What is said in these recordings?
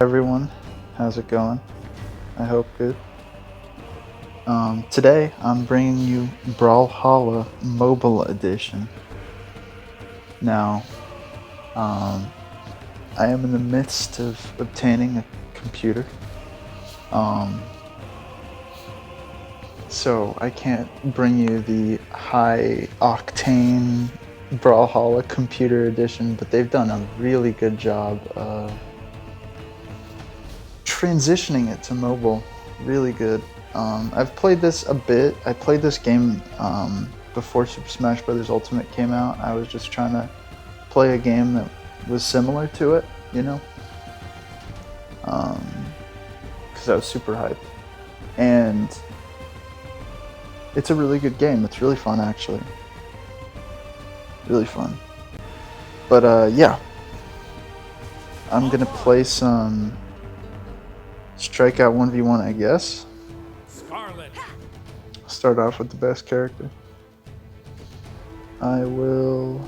Everyone, how's it going? I hope good. Today I'm bringing you Brawlhalla Mobile Edition. Now, um, I am in the midst of obtaining a computer, um, so I can't bring you the high octane Brawlhalla Computer Edition, but they've done a really good job of transitioning it to mobile. Really good. I've played this a bit. I played this game before Super Smash Bros. Ultimate came out. I was just trying to play a game that was similar to it, you know? Because I was super hyped. And it's a really good game. It's really fun, actually. Really fun. But yeah. I'm gonna play some Strikeout 1v1, I guess. Start off with the best character. I will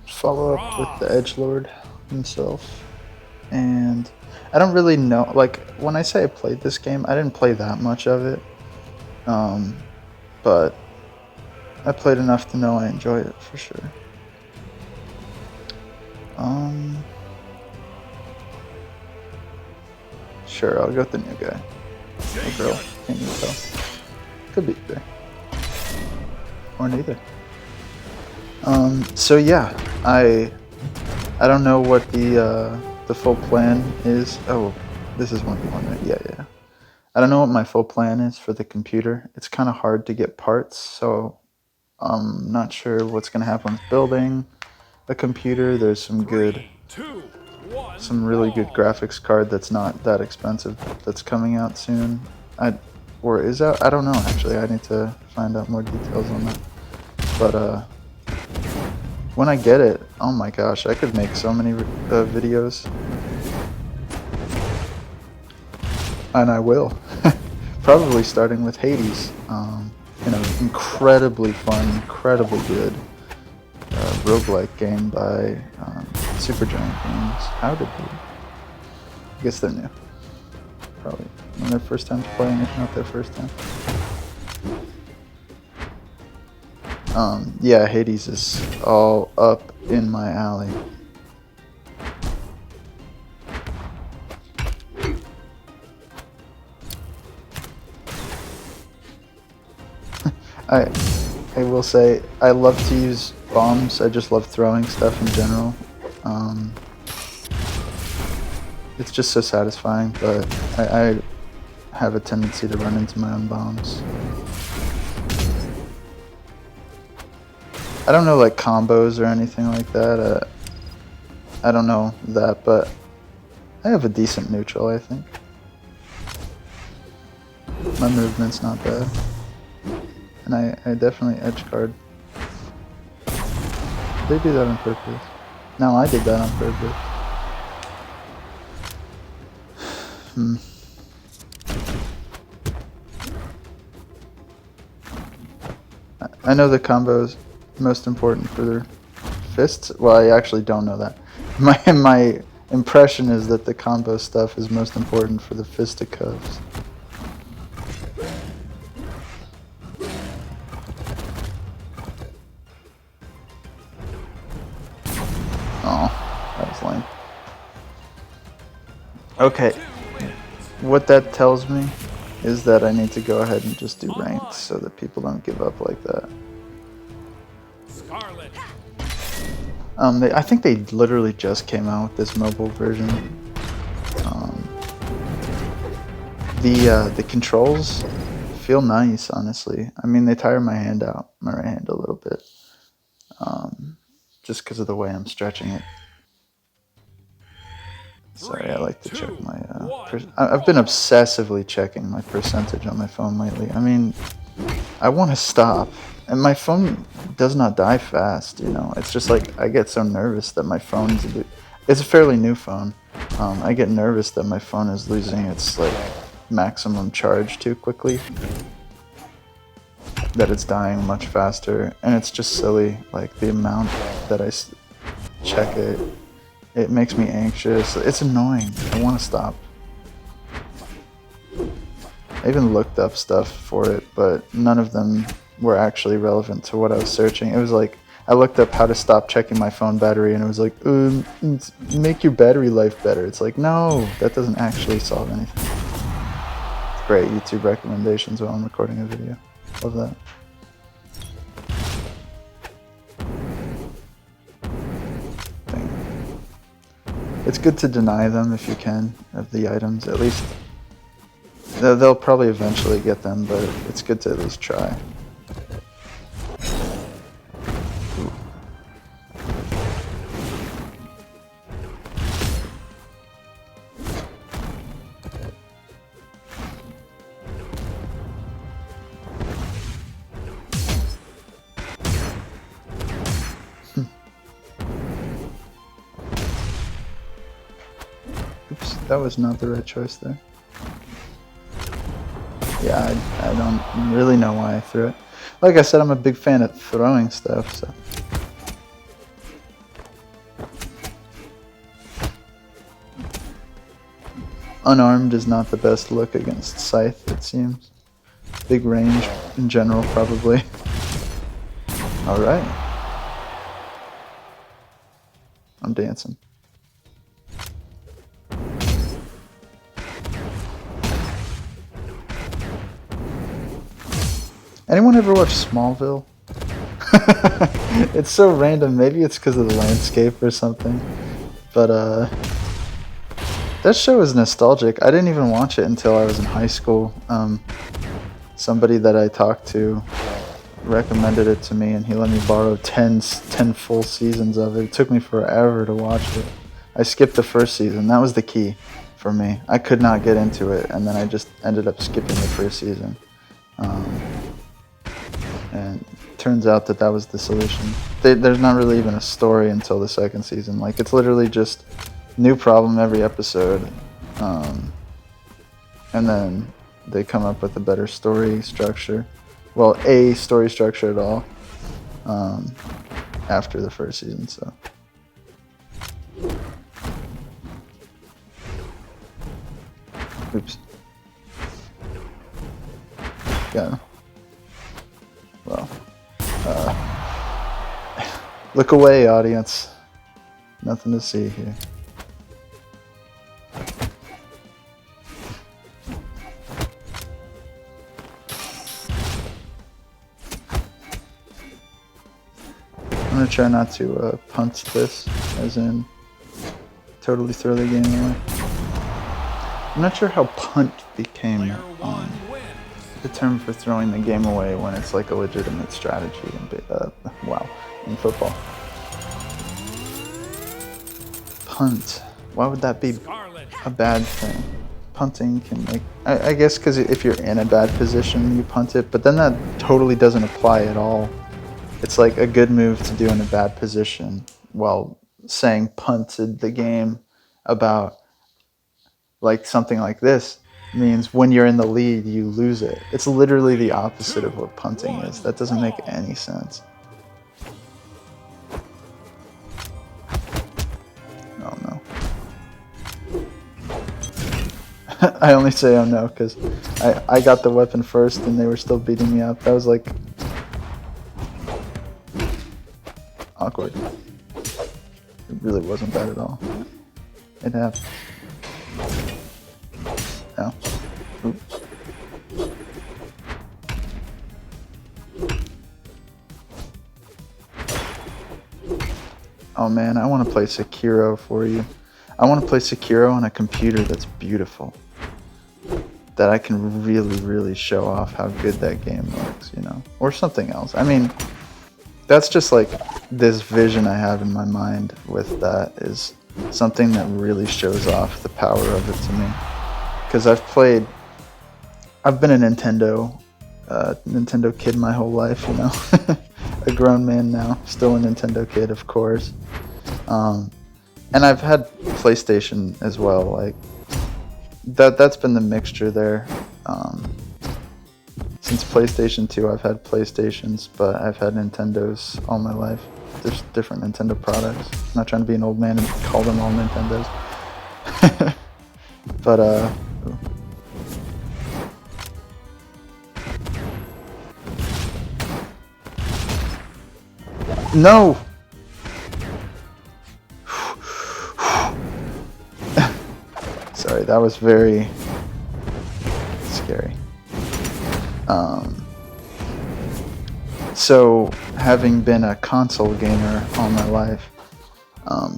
follow up with the edgelord himself. And I don't really know, like, when I say I played this game, I didn't play that much of it. But I played enough to know I enjoy it for sure. Sure, I'll go with the new guy. Or girl, can't even tell. Could be either. Or neither. So yeah, I don't know what the full plan is. Oh, this is 1v1, right? Yeah. I don't know what my full plan is for the computer. It's kind of hard to get parts, so I'm not sure what's gonna happen with building a computer. There's some really good graphics card that's not that expensive that's coming out soon. Or is out? I don't know actually. I need to find out more details on that. But when I get it, oh my gosh, I could make so many videos. And I will. Probably starting with Hades. You know, incredibly fun, incredibly good roguelike game by Supergiant Games. How did they? I guess they're new. Probably one of their first times playing, if not their first time. Yeah, Hades is all up in my alley. I will say I love to use bombs. I just love throwing stuff in general. It's just so satisfying, but I have a tendency to run into my own bombs. I don't know like combos or anything like that. I don't know that, but I have a decent neutral, I think. My movement's not bad. And I definitely edge guard. They do that on purpose. No, I did that on purpose. I know the combo is most important for their fists. Well, I actually don't know that. My impression is that the combo stuff is most important for the fisticuffs. Oh, that was lame. Okay, what that tells me is that I need to go ahead and just do ranked so that people don't give up like that. I think they literally just came out with this mobile version. The controls feel nice, honestly. I mean, they tire my hand out, my right hand a little bit, just because of the way I'm stretching it. Sorry, I like to check my. I've been obsessively checking my percentage on my phone lately. I mean, I want to stop, and my phone does not die fast. You know, it's just like I get so nervous that my phone's. It's a fairly new phone. I get nervous that my phone is losing its like maximum charge too quickly. That it's dying much faster, and it's just silly. Like the amount that I check it It makes me anxious. It's annoying. I want to stop. I even looked up stuff for it, but none of them were actually relevant to what I was searching. It was like, I looked up how to stop checking my phone battery, and it was like, make your battery life better. It's like, no, that doesn't actually solve anything. Great YouTube recommendations while I'm recording a video. Love that. It's good to deny them if you can, of the items, at least. They'll probably eventually get them, but it's good to at least try. Oops, that was not the right choice there. Yeah, I don't really know why I threw it. Like I said, I'm a big fan of throwing stuff, so. Unarmed is not the best look against Scythe, it seems. Big range in general, probably. Alright. I'm dancing. Anyone ever watch Smallville? It's so random. Maybe it's because of the landscape or something. But that show is nostalgic. I didn't even watch it until I was in high school. Somebody that I talked to recommended it to me, and he let me borrow 10 full seasons of it. It took me forever to watch it. I skipped the first season. That was the key for me. I could not get into it, and then I just ended up skipping the first season. And it turns out that was the solution. There's not really even a story until the second season. Like, it's literally just new problem every episode. And then they come up with a better story structure. Well, a story structure at all. After the first season, so. Oops. Yeah. Well, look away, audience. Nothing to see here. I'm gonna try not to punt this, as in totally throw the game away. I'm not sure how punt became the term for throwing the game away when it's like a legitimate strategy in football. Punt. Why would that be a bad thing? Punting can make... I guess because if you're in a bad position, you punt it, but then that totally doesn't apply at all. It's like a good move to do in a bad position, while saying punted the game about like something like this means when you're in the lead, you lose it. It's literally the opposite of what punting is. That doesn't make any sense. Oh no. I only say oh no because I got the weapon first and they were still beating me up. That was like awkward. It really wasn't bad at all. It happened. No. Oops. Oh man, I want to play Sekiro for you. I want to play Sekiro on a computer that's beautiful. That I can really, really show off how good that game looks, you know? Or something else. I mean, that's just like this vision I have in my mind with that is something that really shows off the power of it to me. Because I've been a Nintendo kid my whole life, you know. A grown man now, still a Nintendo kid, of course. And I've had PlayStation as well. Like that's been the mixture there. Since PlayStation 2, I've had PlayStations, but I've had Nintendos all my life. there's different Nintendo products. I'm not trying to be an old man and call them all Nintendos. But no. Sorry, that was very scary. So, having been a console gamer all my life,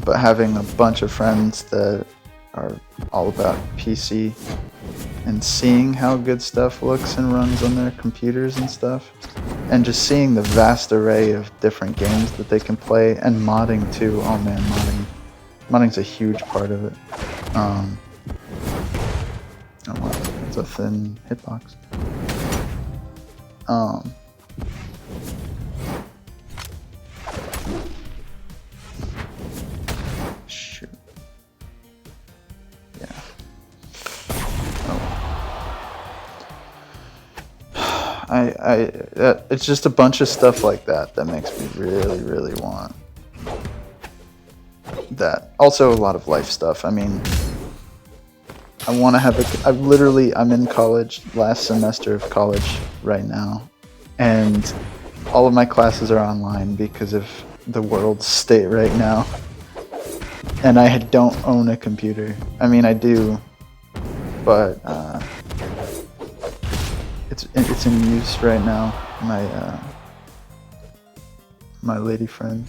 but having a bunch of friends that are all about PC, and seeing how good stuff looks and runs on their computers and stuff, and just seeing the vast array of different games that they can play, and modding too. Oh man, modding's a huge part of it. Oh wow, it's a thin hitbox. Shoot. Yeah. Oh. It's just a bunch of stuff like that that makes me really, really want that. Also, a lot of life stuff. I mean, I want to have I'm in college, last semester of college right now, and all of my classes are online because of the world's state right now. And I don't own a computer. I mean, I do, but it's in use right now. My lady friend,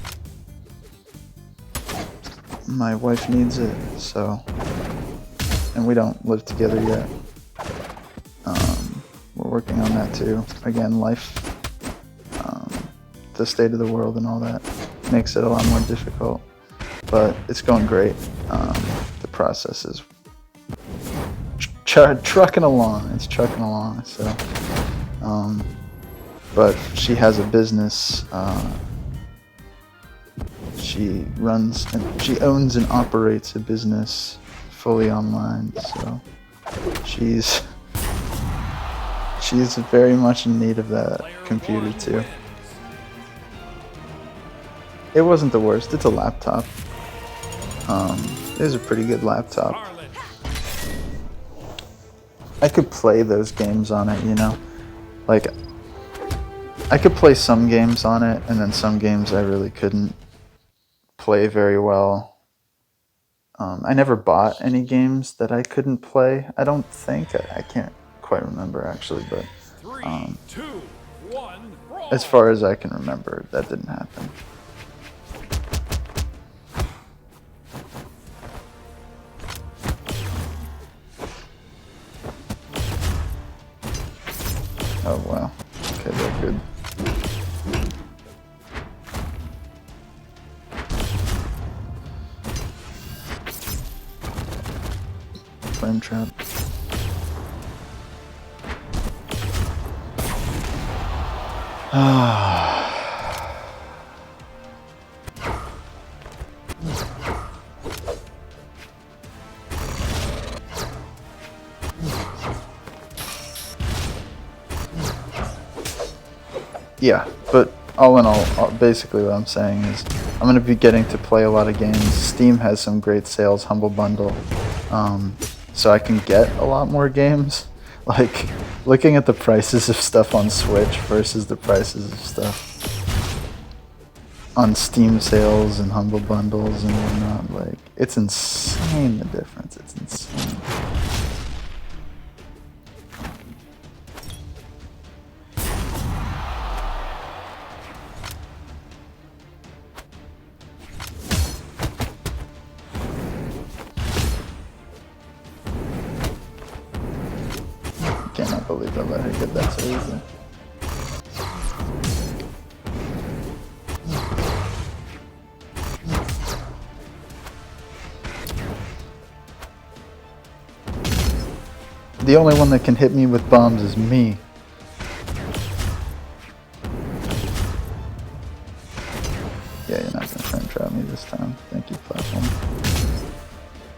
my wife needs it, so, and we don't live together yet. We're working on that too. Again, life, the state of the world and all that makes it a lot more difficult, but it's going great. The process is trucking along. It's trucking along. So, but she has a business. She owns and operates a business fully online. So she's very much in need of that computer too. It wasn't the worst. It's a laptop. It was a pretty good laptop. I could play those games on it, you know? Like, I could play some games on it, and then some games I really couldn't play very well. I never bought any games that I couldn't play. I don't think. I can't quite remember, actually, but as far as I can remember, that didn't happen. Oh wow, okay, they're good. Flame trap. Yeah, but all in all, basically what I'm saying is I'm going to be getting to play a lot of games. Steam has some great sales, Humble Bundle, so I can get a lot more games. Like, looking at the prices of stuff on Switch versus the prices of stuff on Steam sales and Humble Bundles and whatnot, like, it's insane, the difference. It's insane. I cannot believe I let her get that so easily. The only one that can hit me with bombs is me. Yeah, you're not gonna frame trap me this time. Thank you, platform.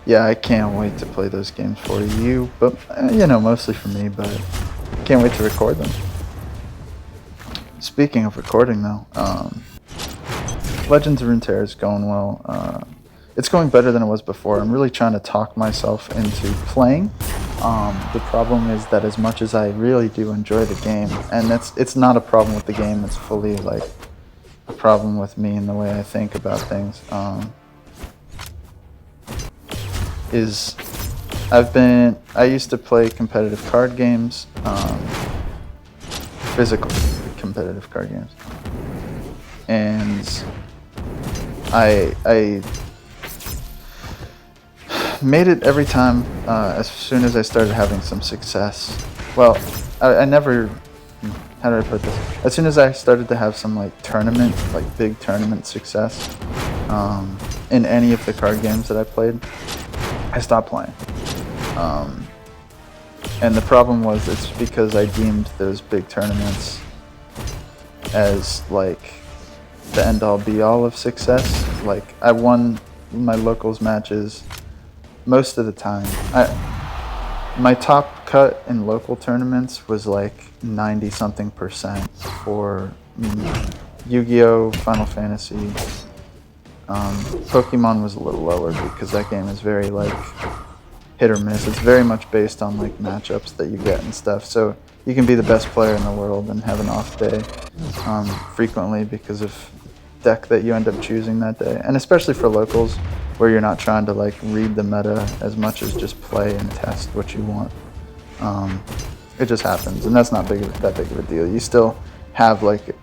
Yeah, I can't wait to play those games for you, but, you know, mostly for me, but can't wait to record them. Speaking of recording, though, Legends of Runeterra is going well. It's going better than it was before. I'm really trying to talk myself into playing. The problem is that as much as I really do enjoy the game, and it's not a problem with the game, it's fully like a problem with me and the way I think about things. I used to play competitive card games, physical competitive card games, and I made it every time as soon as I started having some success. Well, I never, how do I put this? As soon as I started to have some like big tournament success in any of the card games that I played, I stopped playing. And the problem was it's because I deemed those big tournaments as like the end-all be-all of success. Like I won my locals matches most of the time. My top cut in local tournaments was like 90-something% for Yu-Gi-Oh, Final Fantasy. Pokemon was a little lower because that game is very like hit or miss. It's very much based on like matchups that you get and stuff. So you can be the best player in the world and have an off day frequently because of deck that you end up choosing that day. And especially for locals where you're not trying to like read the meta as much as just play and test what you want. It just happens, and that's not that big of a deal. You still have like,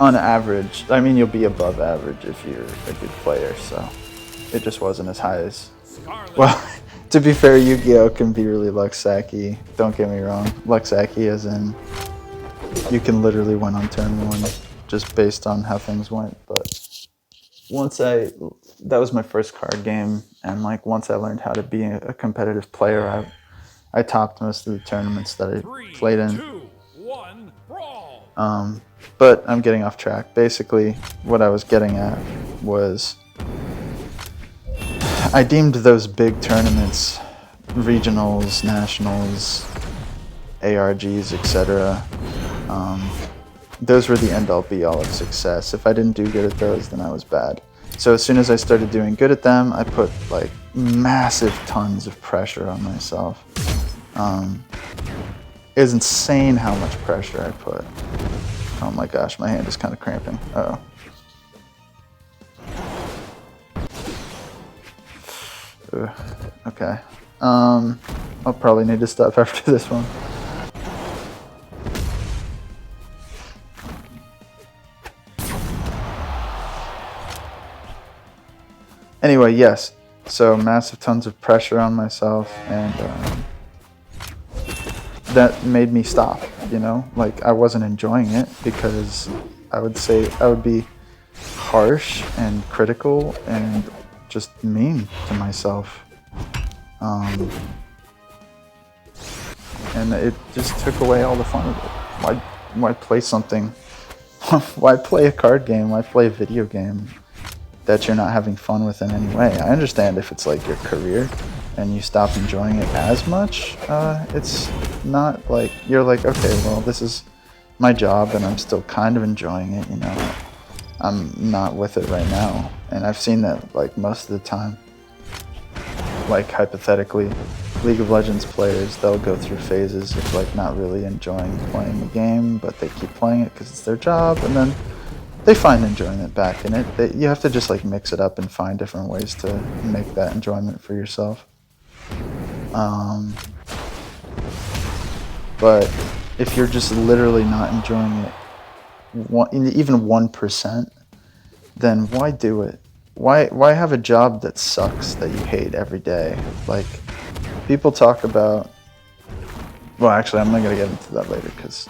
on average, I mean, you'll be above average if you're a good player, so it just wasn't as high as, well, to be fair, Yu-Gi-Oh can be really luck-sacky, don't get me wrong. Luck-sacky as in, you can literally win on turn one just based on how things went, but that was my first card game, and like once I learned how to be a competitive player, I topped most of the tournaments that I played in. 3, 2, 1, brawl. But I'm getting off track. Basically, what I was getting at was I deemed those big tournaments, regionals, nationals, ARGs, etc. Those were the end-all be-all of success. If I didn't do good at those, then I was bad. So as soon as I started doing good at them, I put like massive tons of pressure on myself. It was insane how much pressure I put. Oh my gosh, my hand is kind of cramping. Uh-oh. Okay. I'll probably need to stop after this one. Anyway, yes. So massive tons of pressure on myself, and that made me stop, you know? Like, I wasn't enjoying it because I would say I would be harsh and critical and just mean to myself. And it just took away all the fun of it. Why play something? Why play a card game? Why play a video game that you're not having fun with in any way? I understand if it's like your career and you stop enjoying it as much, it's not like, you're like, okay, well, this is my job and I'm still kind of enjoying it, you know. I'm not with it right now. And I've seen that like most of the time. Like hypothetically, League of Legends players, they'll go through phases of like not really enjoying playing the game, but they keep playing it because it's their job, and then they find enjoyment back in it. You have to just like mix it up and find different ways to make that enjoyment for yourself. But if you're just literally not enjoying it, even 1%, then why do it? Why have a job that sucks that you hate every day? Like, people talk about, well, actually, I'm not gonna get into that later because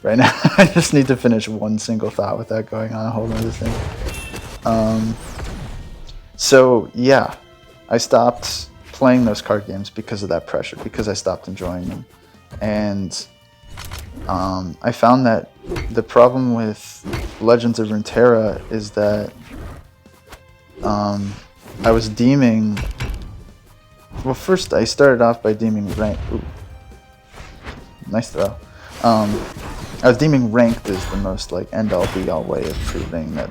right now I just need to finish one single thought without going on a whole other thing. So yeah, I stopped playing those card games because of that pressure, because I stopped enjoying them. And I found that the problem with Legends of Runeterra is that I was deeming, well, first I started off by deeming rank, ooh, nice throw. I was deeming ranked as the most like end-all be-all way of proving that,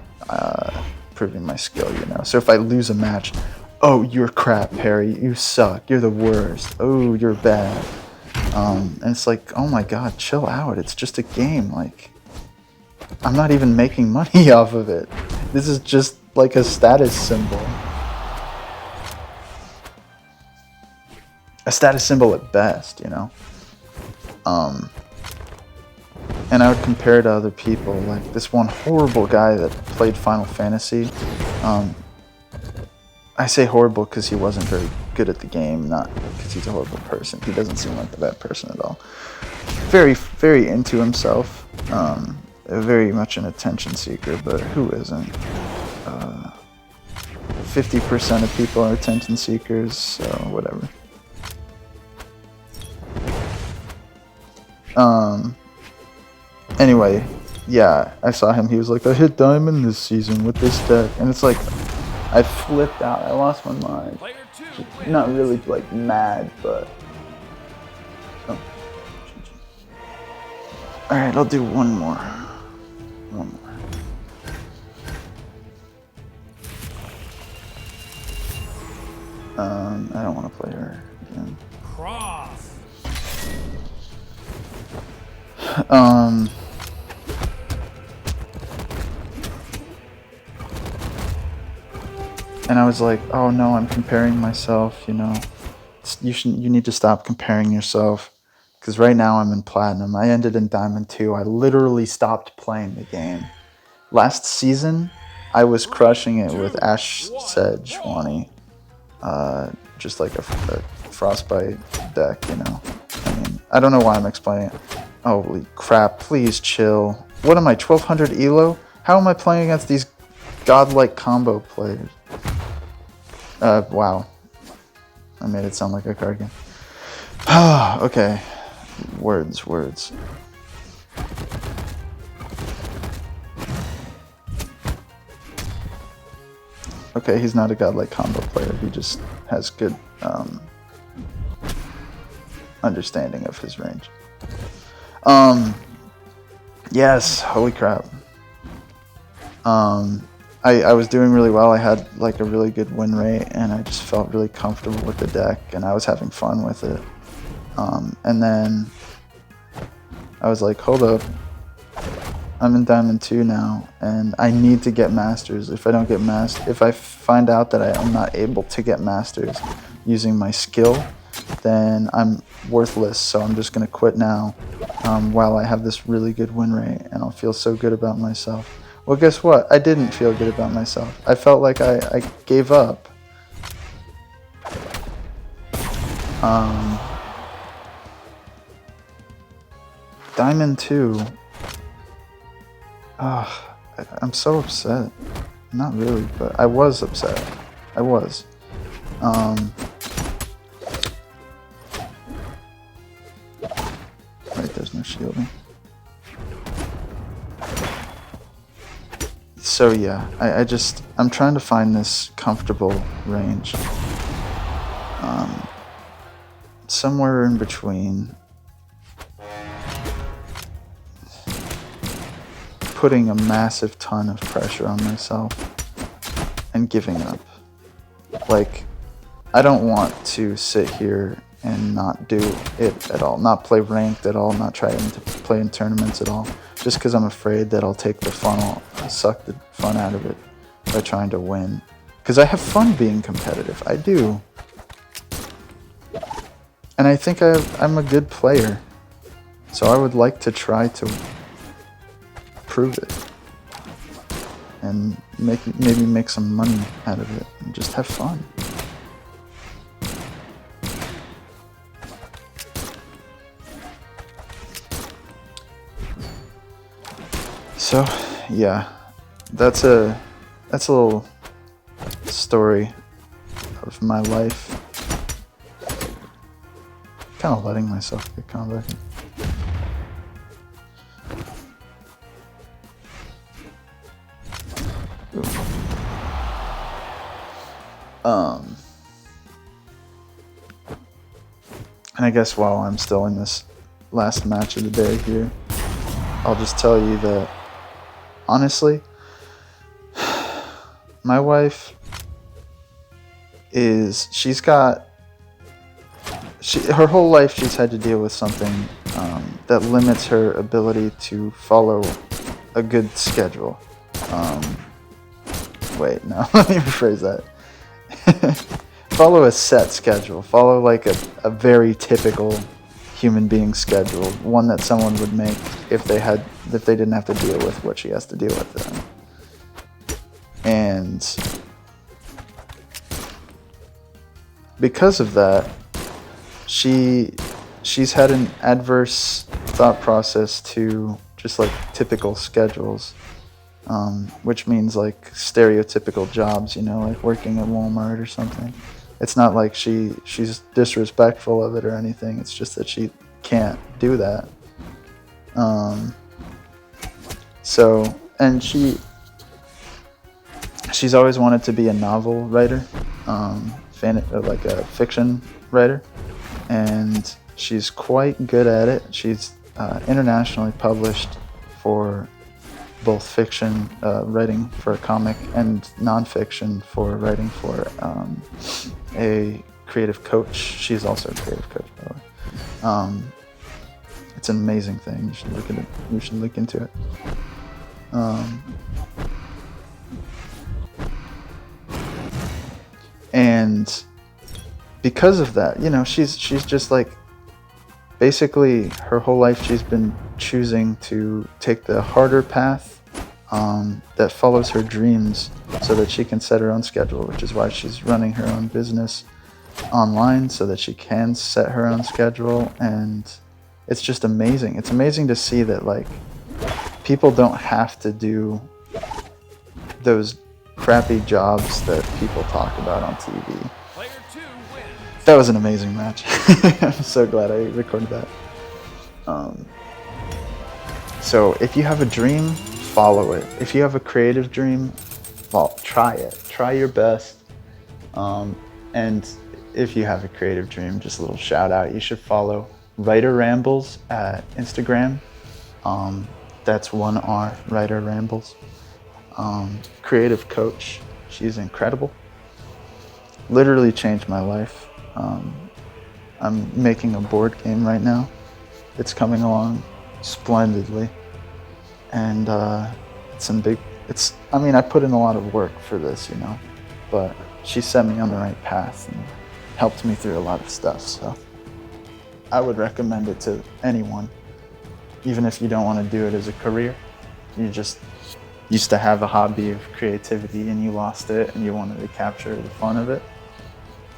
proving my skill, you know. So if I lose a match, oh, you're crap, Perry. You suck. You're the worst. Oh, you're bad. And it's like, oh my god, chill out. It's just a game. Like, I'm not even making money off of it. This is just like a status symbol. A status symbol at best, you know. And I would compare it to other people, like this one horrible guy that played Final Fantasy. I say horrible because he wasn't very good at the game, not because he's a horrible person. He doesn't seem like a bad person at all. Very, very into himself. Very much an attention seeker, but who isn't? 50% of people are attention seekers, so whatever. Anyway, yeah, I saw him. He was like, I hit diamond this season with this deck. And it's like, I flipped out. I lost my mind. Not really, like, mad, but... Oh. Alright, I'll do one more. One more. I don't want to play her again. Cross. And I was like, oh no, I'm comparing myself, you know. You need to stop comparing yourself. Because right now I'm in Platinum. I ended in Diamond 2. I literally stopped playing the game. Last season, I was crushing it with Ash Sedge Wani. Just like a Frostbite deck, you know. I mean, I don't know why I'm explaining it. Holy crap, please chill. What am I, 1200 elo? How am I playing against these godlike combo players? Wow. I made it sound like a card game. Okay. Words. Okay, he's not a godlike combo player. He just has good understanding of his range. Yes, holy crap. I was doing really well. I had like a really good win rate, and I just felt really comfortable with the deck, and I was having fun with it. And then I was like, hold up. I'm in Diamond 2 now, and I need to get Masters. If I don't get if I find out that I am not able to get Masters using my skill, then I'm worthless, so I'm just going to quit now while I have this really good win rate, and I'll feel so good about myself. Well, guess what? I didn't feel good about myself. I felt like I gave up. Diamond 2. I'm so upset. Not really, but I was upset. I was. Right, there's no shielding. So yeah, I'm trying to find this comfortable range. Somewhere in between putting a massive ton of pressure on myself and giving up. Like, I don't want to sit here and not do it at all, not play ranked at all, not try to play in tournaments at all, just because I'm afraid that I'll take the fun, I'll suck the fun out of it by trying to win. Because I have fun being competitive, I do. And I think I'm a good player, so I would like to try to prove it and maybe make some money out of it and just have fun. So yeah, that's a little story of my life. Kind of letting myself get combat. And I guess while I'm still in this last match of the day here, I'll just tell you that, honestly, my wife is, her whole life she's had to deal with something that limits her ability to follow a good schedule. Wait, no, let me rephrase that. Follow a set schedule. Follow like a very typical human being schedule, one that someone would make if they didn't have to deal with what she has to deal with then. And because of that, she's had an adverse thought process to just like typical schedules, which means like stereotypical jobs, you know, like working at Walmart or something. It's not like she's disrespectful of it or anything. It's just that she can't do that. So, and she's always wanted to be a novel writer, like a fiction writer, and she's quite good at it. She's internationally published for both fiction, writing for a comic, and nonfiction for writing for a creative coach. She's also a creative coach, by the way. It's an amazing thing. You should look at it. You should look into it. And because of that, you know, she's just like, basically her whole life she's been choosing to take the harder path that follows her dreams so that she can set her own schedule, which is why she's running her own business online so that she can set her own schedule. And it's just amazing. It's amazing to see that like people don't have to do those crappy jobs that people talk about on TV. Player 2 wins. That was an amazing match. I'm so glad I recorded that. So if you have a dream, follow it. If you have a creative dream, try it. Try your best. And if you have a creative dream, just a little shout out, you should follow Writer Rambles at Instagram. That's 1R, Writer Rambles. Creative coach, she's incredible. Literally changed my life. I'm making a board game right now. It's coming along splendidly, and I mean, I put in a lot of work for this, you know, but she set me on the right path and helped me through a lot of stuff. So I would recommend it to anyone, even if you don't want to do it as a career. You just used to have a hobby of creativity and you lost it and you wanted to capture the fun of it.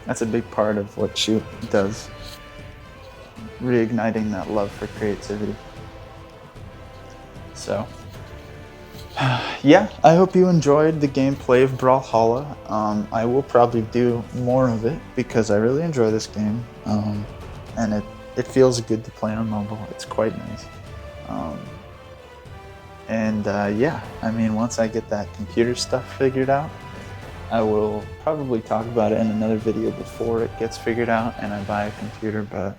That's a big part of what she does, reigniting that love for creativity. So, yeah, I hope you enjoyed the gameplay of Brawlhalla. I will probably do more of it because I really enjoy this game, and it feels good to play on mobile. It's quite nice. Yeah, I mean, once I get that computer stuff figured out, I will probably talk about it in another video before it gets figured out and I buy a computer, but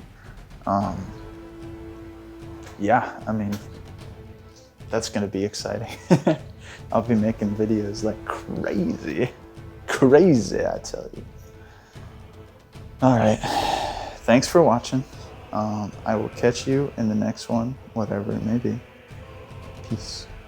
yeah, I mean, that's gonna be exciting. I'll be making videos like crazy, I tell you. All right, thanks for watching. I will catch you in the next one, whatever it may be. Peace.